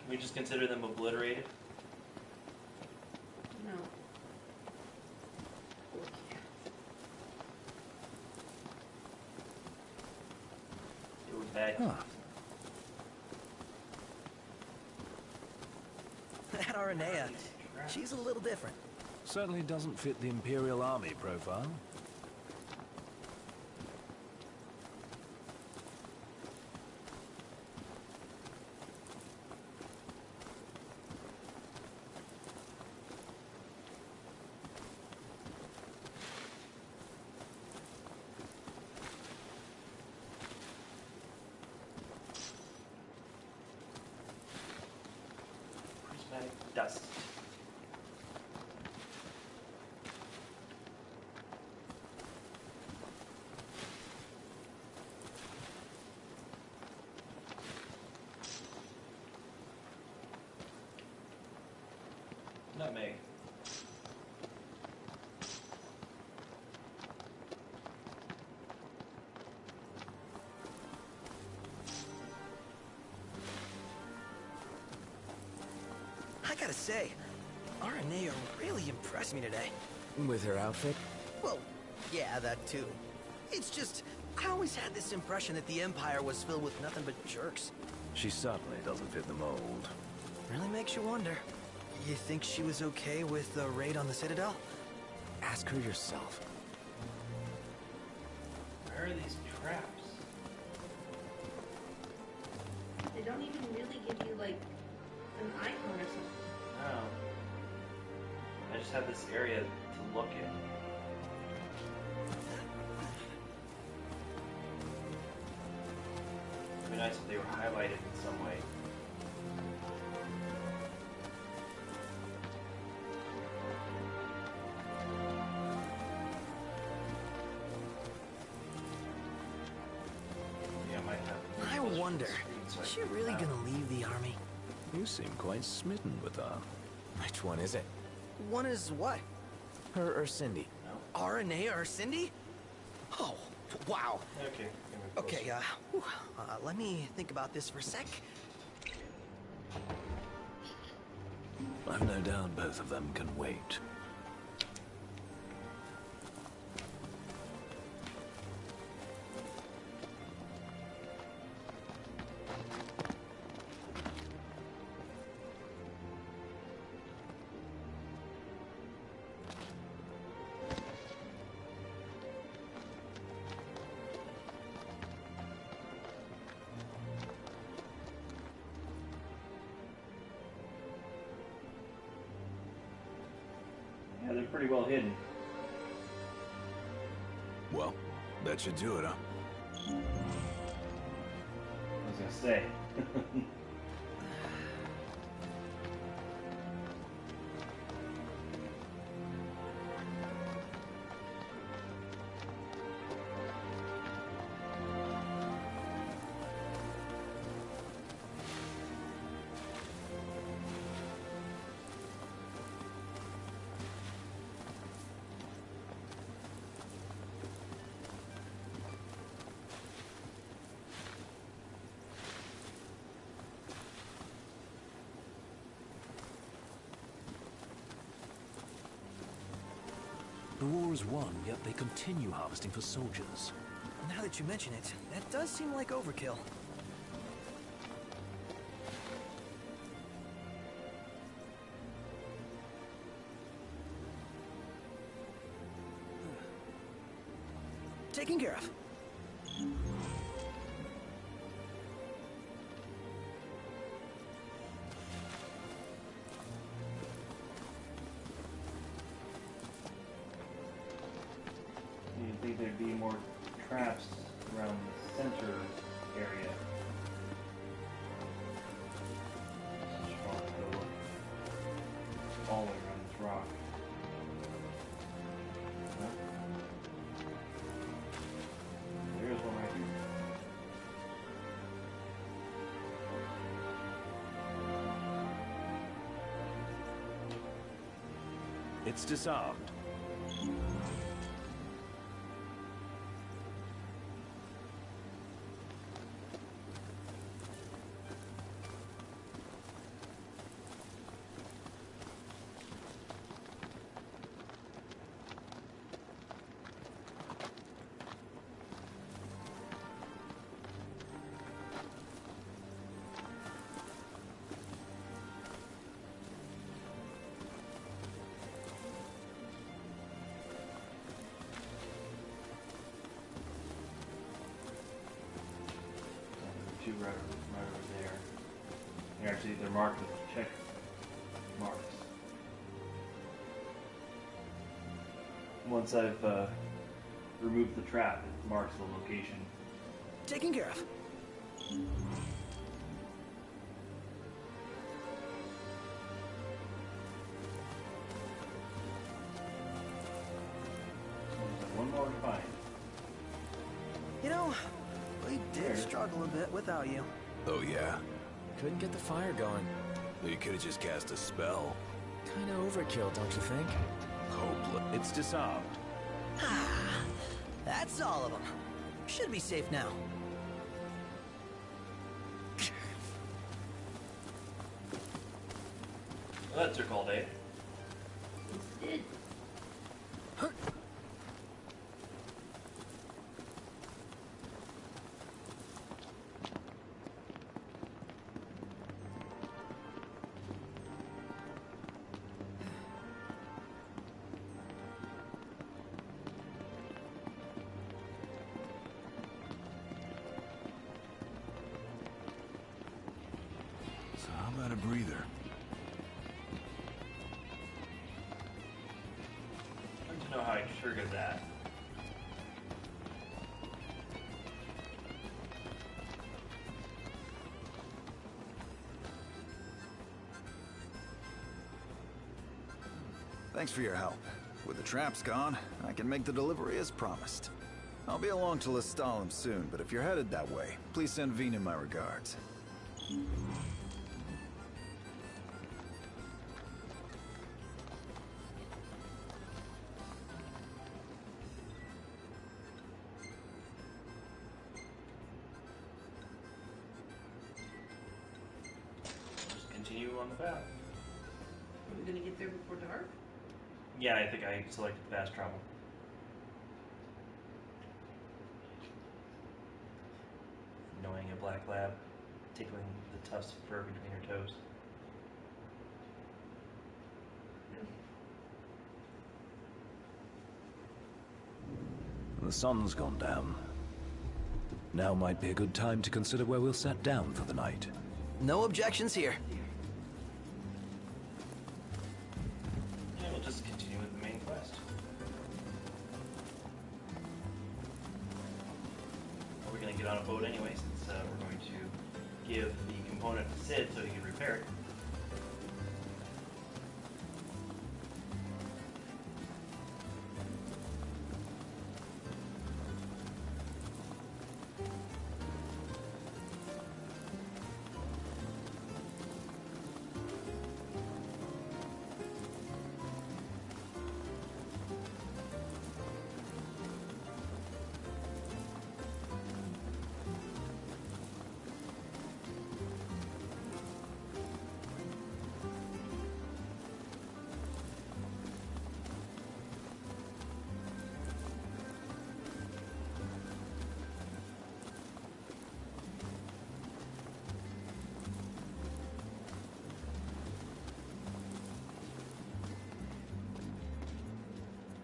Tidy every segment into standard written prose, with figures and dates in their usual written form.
We just consider them obliterated? No. It was bad. Huh. That Aranea, she's a little different. Certainly doesn't fit the Imperial Army profile. Prismatic dust. Nutmeg. I gotta say, Aranea really impressed me today. With her outfit? Well, yeah, that too. It's just, I always had this impression that the Empire was filled with nothing but jerks. She certainly doesn't fit the mold. Really makes you wonder. You think she was okay with the raid on the Citadel? Ask her yourself. Where are these traps? They don't even really give you, like, an icon or something. No. I just have this area to look at. It'd be nice if they were highlighted in some way. Yeah, I might have. I wonder, So I is she can really map. gonna leave the army? You seem quite smitten with her. Which one is it? One is what? Her or Cindy? No? Aranea or Cindy? Oh, wow. Okay. Okay, whew, let me think about this for a sec. I've no doubt both of them can wait. Yeah, they're pretty well hidden. Well, that should do it, huh? I was gonna say. The war is won, yet they continue harvesting for soldiers. Now that you mention it, that does seem like overkill. Taken care of. You'd think there'd be more traps around the center area. Just want to go all the way around this rock. Huh? There's one right here. It's disarmed. right over there. And actually, they're marked with check marks. Once I've removed the trap, it marks the location. Taken care of. One more to find. You know, we did struggle a bit without you. Oh yeah? Couldn't get the fire going. You could have just cast a spell. Kinda overkill, don't you think? Hopeless. It's disarmed. That's all of them. Should be safe now. Well, that took all day. It did. So how about a breather? I'd like to know how I triggered that. Thanks for your help. With the traps gone, I can make the delivery as promised. I'll be along to Lestalem soon, but if you're headed that way, please send Vina my regards. Just continue on the path. Are we gonna get there before dark? Yeah, I think I selected fast travel. Annoying a black lab, tickling the tufts of fur between her toes. The sun's gone down. Now might be a good time to consider where we'll set down for the night. No objections here. Yeah, we'll just continue with the main quest. We're going to get on a boat anyway, since we're going to give the component to Sid so he can repair it.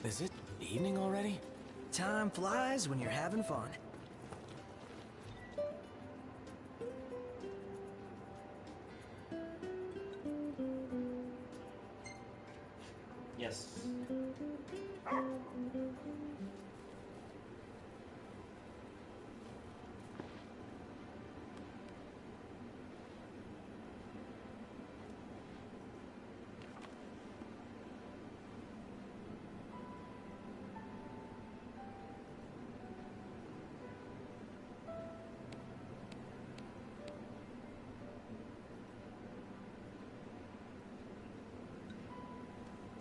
Is it evening already? Time flies when you're having fun. Yes.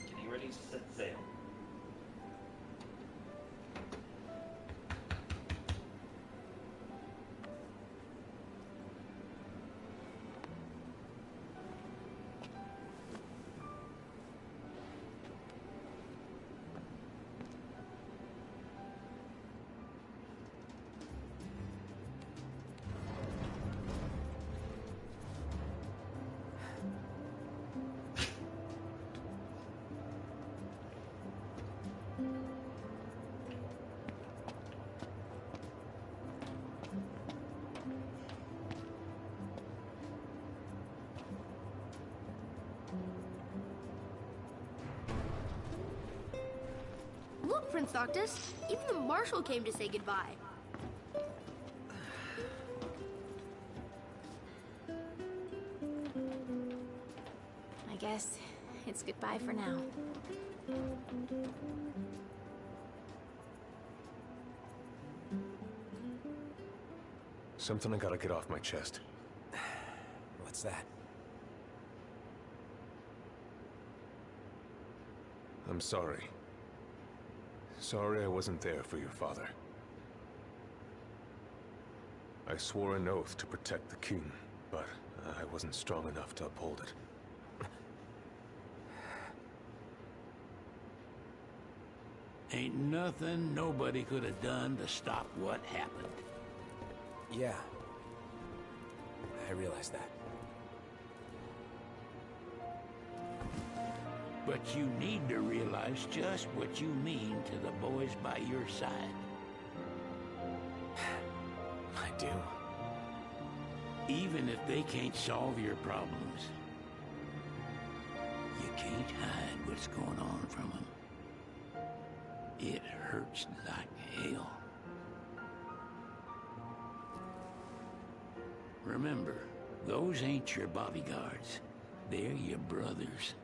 Getting ready to set sail. Prince Noctis. Even the Marshal came to say goodbye. I guess it's goodbye for now. Something I gotta get off my chest. What's that? I'm sorry. Sorry I wasn't there for your father. I swore an oath to protect the king, but I wasn't strong enough to uphold it. Ain't nothing nobody could have done to stop what happened. Yeah. I realize that. But you need to realize just what you mean to the boys by your side. I do. Even if they can't solve your problems, you can't hide what's going on from them. It hurts like hell. Remember, those ain't your bodyguards. They're your brothers.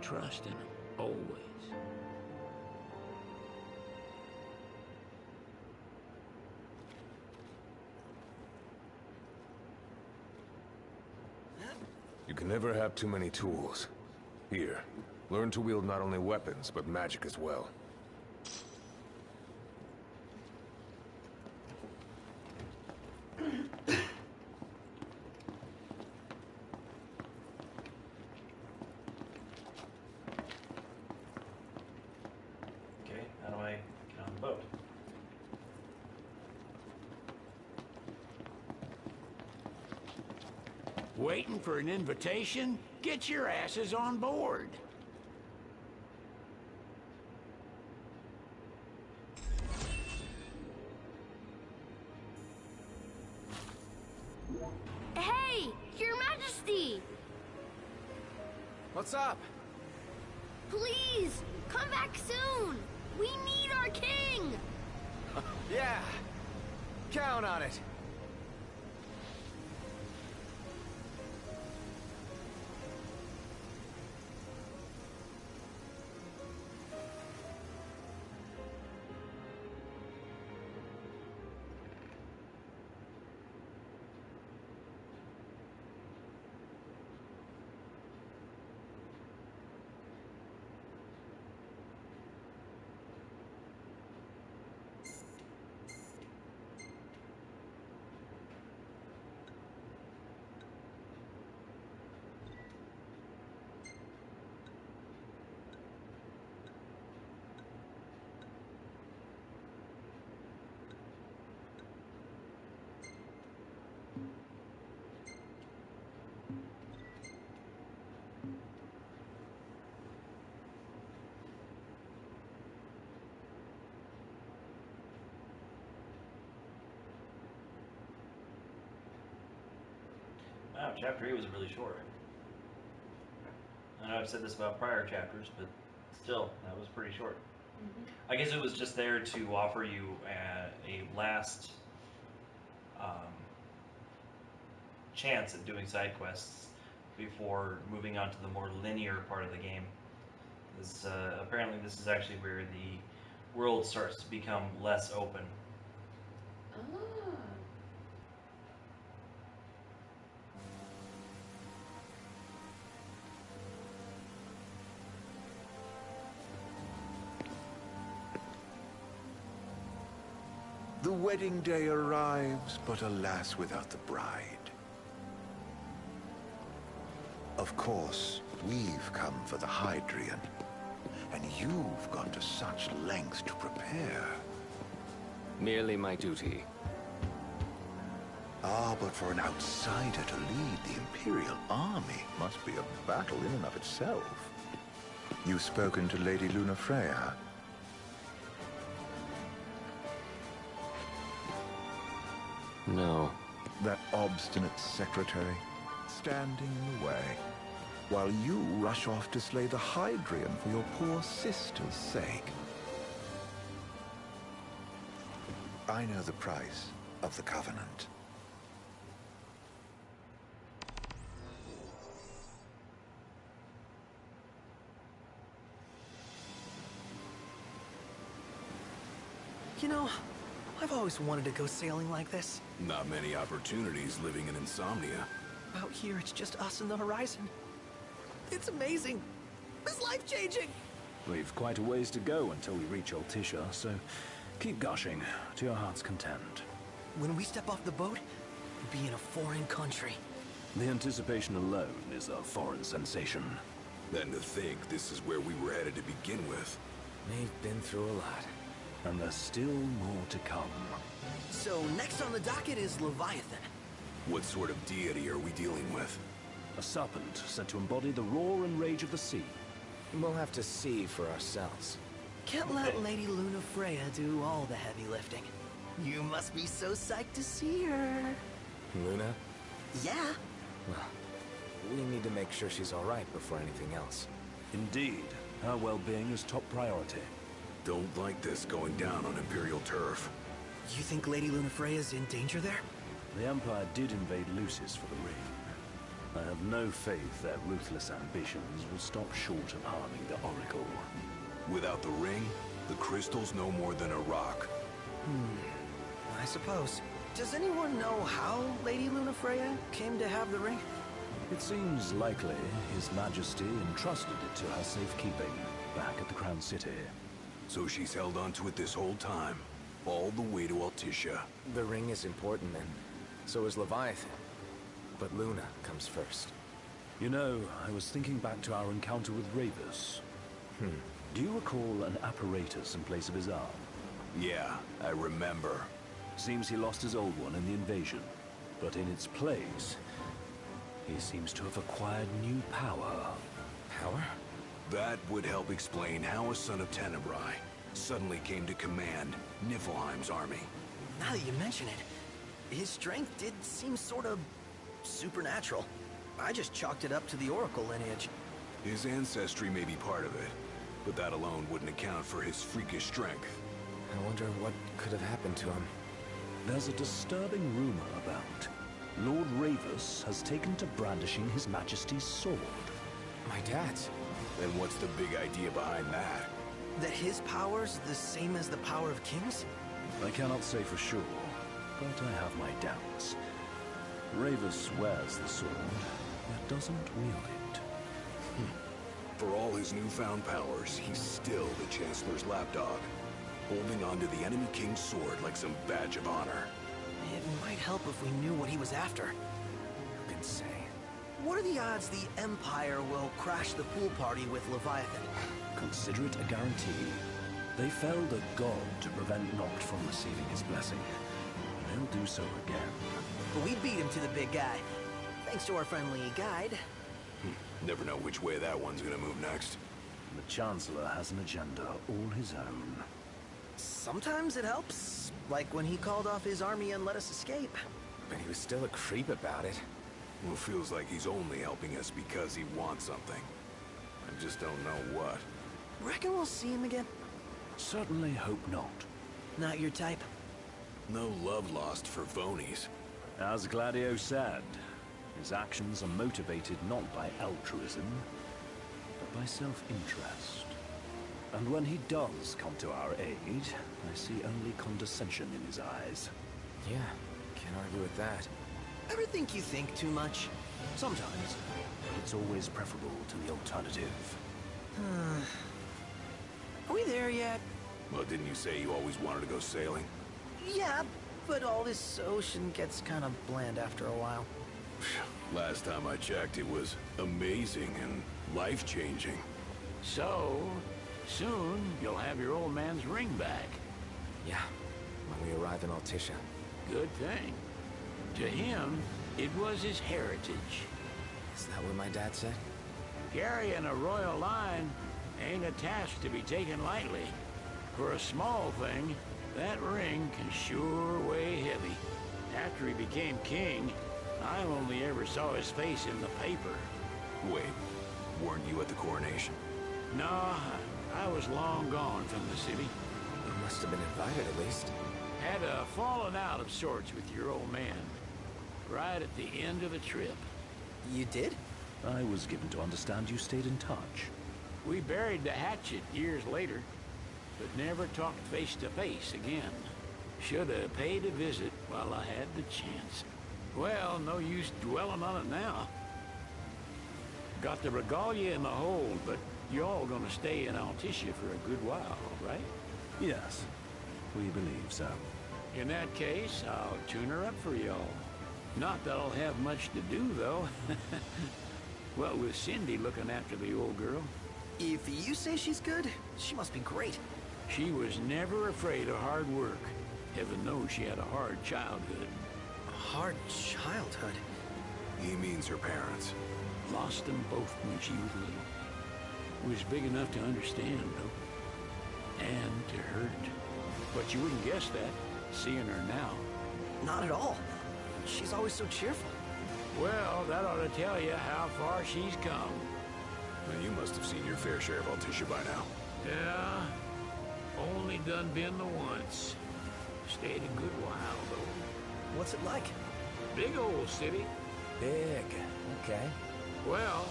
Trust in them, always. You can never have too many tools. Here, learn to wield not only weapons, but magic as well. Okay, how do I get on the boat? Waiting for an invitation? Get your asses on board. Hey, Your Majesty! What's up? Please, come back soon! We need our king! Yeah, count on it. Wow, chapter 8 was really short. I know I've said this about prior chapters, but still, that was pretty short. I guess it was just there to offer you a last chance at doing side quests before moving on to the more linear part of the game. This, apparently this is actually where the world starts to become less open. Oh. The wedding day arrives, but alas, without the bride. Of course, we've come for the Hydrian, and you've gone to such lengths to prepare. Merely my duty. Ah, but for an outsider to lead the Imperial army must be a battle in and of itself. You've spoken to Lady Lunafreya? No. That obstinate secretary, standing in the way. while you rush off to slay the Hydrian for your poor sister's sake. I know the price of the Covenant. You know, I've always wanted to go sailing like this. Not many opportunities living in Insomnia. Out here, it's just us and the horizon. It's amazing. It's life-changing. We've quite a ways to go until we reach Altisha, so keep gushing to your heart's content. When we step off the boat, we'll be in a foreign country. The anticipation alone is a foreign sensation. Then to think this is where we were headed to begin with. We've been through a lot. And there's still more to come. So next on the docket is Leviathan. What sort of deity are we dealing with? A serpent said to embody the roar and rage of the sea. We'll have to see for ourselves. Can't let Lady Luna Freya do all the heavy lifting. You must be so psyched to see her. Luna? Yeah. Well, we need to make sure she's all right before anything else. Indeed. Her well-being is top priority. Don't like this going down on Imperial turf. You think Lady Luna Freya's in danger there? The Empire did invade Lucis for the ring. I have no faith their ruthless ambitions will stop short of harming the Oracle. Without the ring, the crystal's no more than a rock. I suppose. Does anyone know how Lady Luna Freya came to have the ring? It seems likely His Majesty entrusted it to her safekeeping back at the Crown City. So she's held onto it this whole time, all the way to Altisha. The ring is important, and so is Leviathan. But Luna comes first. You know, I was thinking back to our encounter with Ravus. Do you recall an apparatus in place of his arm? Yeah, I remember. Seems he lost his old one in the invasion. But in its place, he seems to have acquired new power. Power? That would help explain how a son of Tenebrae suddenly came to command Niflheim's army. Now that you mention it, his strength did seem sort of supernatural. I just chalked it up to the Oracle lineage. His ancestry may be part of it, but that alone wouldn't account for his freakish strength. I wonder what could have happened to him. There's a disturbing rumor about Lord Ravus has taken to brandishing His Majesty's sword. My dad's? Then what's the big idea behind that? That his power's the same as the power of kings? I cannot say for sure, but I have my doubts. Ravus wears the sword, yet doesn't wield it. For all his newfound powers, he's still the Chancellor's lapdog, holding onto the enemy king's sword like some badge of honor. It might help if we knew what he was after. Who can say? What are the odds the Empire will crash the pool party with Leviathan? Consider it a guarantee. They felled a god to prevent Noct from receiving his blessing. They'll do so again. But we beat him to the big guy, thanks to our friendly guide. Never know which way that one's gonna move next. The Chancellor has an agenda all his own. Sometimes it helps, like when he called off his army and let us escape. But he was still a creep about it. Well, it feels like he's only helping us because he wants something. I just don't know what. Reckon we'll see him again? Certainly hope not. Not your type? No love lost for Vonies. As Gladio said, his actions are motivated not by altruism, but by self-interest. And when he does come to our aid, I see only condescension in his eyes. Yeah, can't argue with that. Ever think you think too much? Sometimes, but it's always preferable to the alternative. Are we there yet? Well, didn't you say you always wanted to go sailing? Yeah, but all this ocean gets kind of bland after a while. Last time I checked, it was amazing and life-changing. So, soon you'll have your old man's ring back. Yeah, when we arrive in Altisha. Good thing. To him, it was his heritage. Is that what my dad said? Carrying a royal line ain't a task to be taken lightly. For a small thing, that ring can sure weigh heavy. After he became king, I only ever saw his face in the paper. Wait, Weren't you at the coronation? No, I was long gone from the city. You must have been invited at least. Had a falling out of sorts with your old man. Right at the end of the trip. You did? I was given to understand you stayed in touch. We buried the hatchet years later, but never talked face to face again. Should have paid a visit while I had the chance. Well, no use dwelling on it now. Got the regalia in the hold, but y'all gonna stay in Altissia for a good while, right? Yes, we believe so. In that case, I'll tune her up for y'all. Not that I'll have much to do, though. Well, with Cindy looking after the old girl. If you say she's good, she must be great. She was never afraid of hard work. Heaven knows she had a hard childhood. A hard childhood? He means her parents. Lost them both when she was little. Was big enough to understand, though. And to hurt. But you wouldn't guess that, seeing her now. Not at all. She's always so cheerful. Well, that ought to tell you how far she's come. Well, you must have seen your fair share of Altissia by now. Yeah, only done been the once. Stayed a good while, though. What's it like? Big old city. Big. Okay. Well,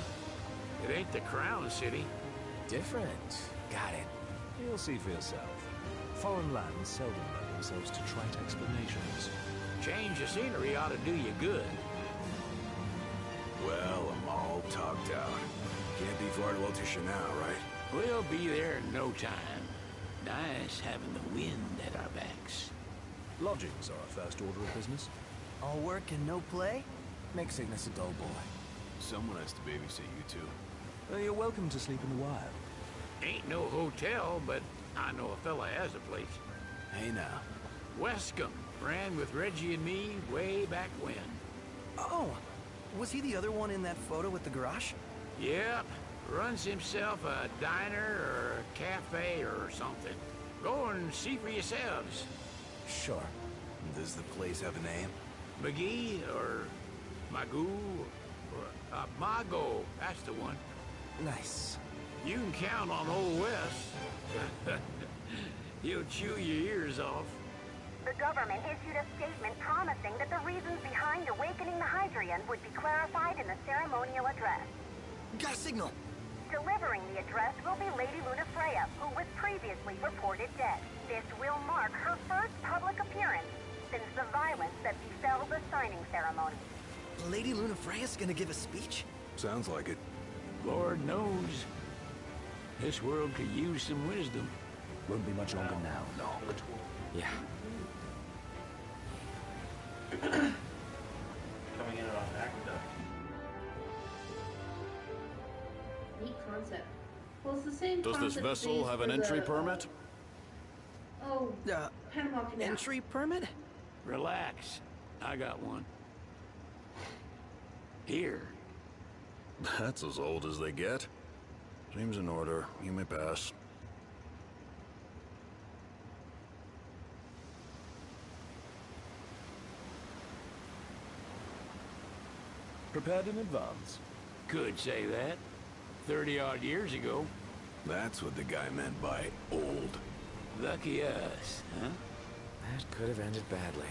it ain't the Crown City. Different. Got it. You'll see for yourself. Foreign lands seldom lend themselves to trite explanations. Change of scenery ought to do you good. Well, I'm all talked out. Can't be far to Altissia now, right? We'll be there in no time. Nice having the wind at our backs. Lodgings are our first order of business. All work and no play? Makes Ignis a dull boy. Someone has to babysit you two. You're welcome to sleep in the wild. Ain't no hotel, but I know a fella has a place. Hey now. Wescombe ran with Reggie and me way back when. Oh, was he the other one in that photo with the garage? Yep. Runs himself a diner or a cafe or something. Go and see for yourselves. Sure. Does the place have a name? McGee or Magoo or Mago. That's the one. Nice. You can count on Old Wes. He'll chew your ears off. The government issued a statement promising that the reasons behind awakening the Hydrian would be clarified in the ceremonial address. Got a signal. Delivering the address will be Lady Luna Freya, who was previously reported dead. This will mark her first public appearance since the violence that befell the signing ceremony. Lady Luna Freya's gonna give a speech? Sounds like it. Lord knows. This world could use some wisdom. Won't be much longer now, Noct. Yeah. Coming in off Aqueduct. Neat concept. Well, it's the same Does this concept vessel base have for an entry the, permit? Panama Canal. Entry permit? Relax. I got one. Here. That's as old as they get. Seems in order. You may pass. Prepared in advance. Could say that. 30-odd years ago. That's what the guy meant by old. Lucky us, huh? That could have ended badly.